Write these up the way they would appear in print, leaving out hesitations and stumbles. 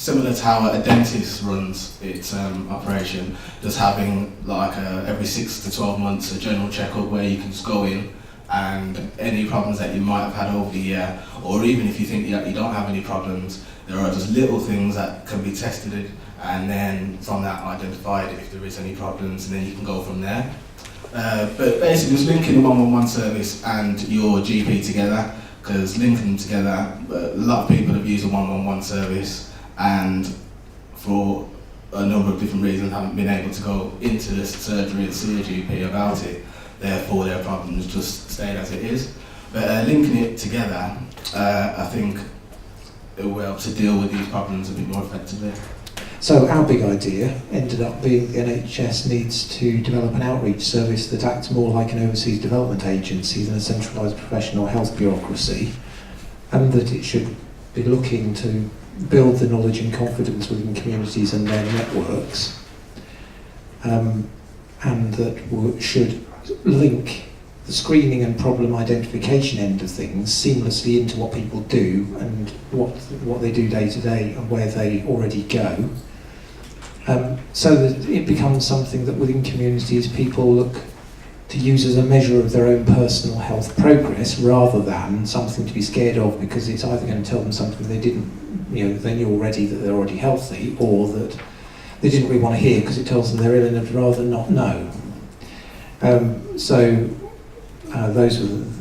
similar to how a dentist runs its operation, just having like every 6 to 12 months a general checkup where you can just go in and any problems that you might have had over the year, or even if you think that you don't have any problems, there are just little things that can be tested and then from that identified if there is any problems, and then you can go from there. But basically just linking the 111 service and your GP together, because linking them together, a lot of people have used the 111 service and for a number of different reasons haven't been able to go into the surgery and see a GP about it. Therefore their problems just stayed as it is. But linking it together, I think it will help to deal with these problems a bit more effectively. So our big idea ended up being the NHS needs to develop an outreach service that acts more like an overseas development agency than a centralised professional health bureaucracy, and that it should be looking to build the knowledge and confidence within communities and their networks, and that should link the screening and problem identification end of things seamlessly into what people do and what they do day to day and where they already go, so that it becomes something that within communities people look to use as a measure of their own personal health progress rather than something to be scared of because it's either going to tell them something they didn't, they knew already that they're already healthy, or that they didn't really want to hear because it tells them they're ill and they'd rather not know.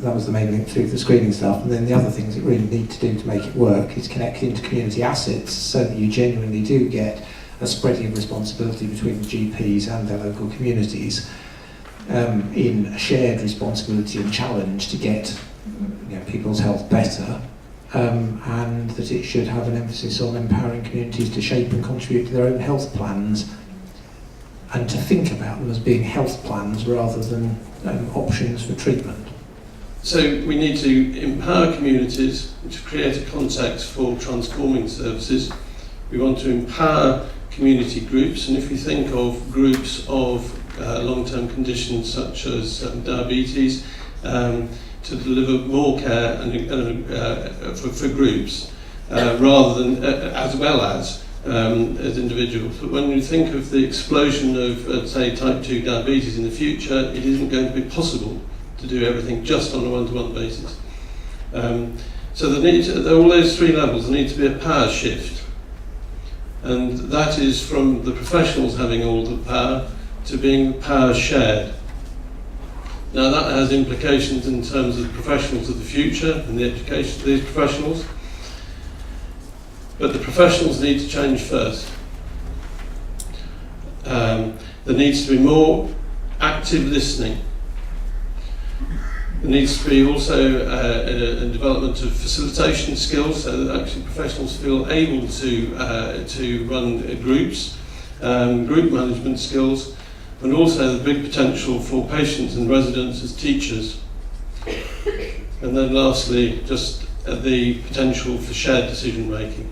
That was the main link through the screening stuff, and then the other things that really need to do to make it work is connect into community assets so that you genuinely do get a spreading of responsibility between the GPs and their local communities in a shared responsibility and challenge to get people's health better, and that it should have an emphasis on empowering communities to shape and contribute to their own health plans and to think about them as being health plans rather than options for treatment. So we need to empower communities to create a context for transforming services. We want to empower community groups, and if you think of groups of long-term conditions such as diabetes, to deliver more care for groups rather than as well as individuals. But when you think of the explosion of, say, type 2 diabetes in the future, it isn't going to be possible to do everything just on a one-to-one basis. So all those three levels, there needs to be a power shift. And that is from the professionals having all the power to being power shared. Now that has implications in terms of the professionals of the future and the education of these professionals. But the professionals need to change first. There needs to be more active listening. There needs to be also a development of facilitation skills so that actually professionals feel able to run groups, group management skills, and also the big potential for patients and residents as teachers. And then lastly, just the potential for shared decision making.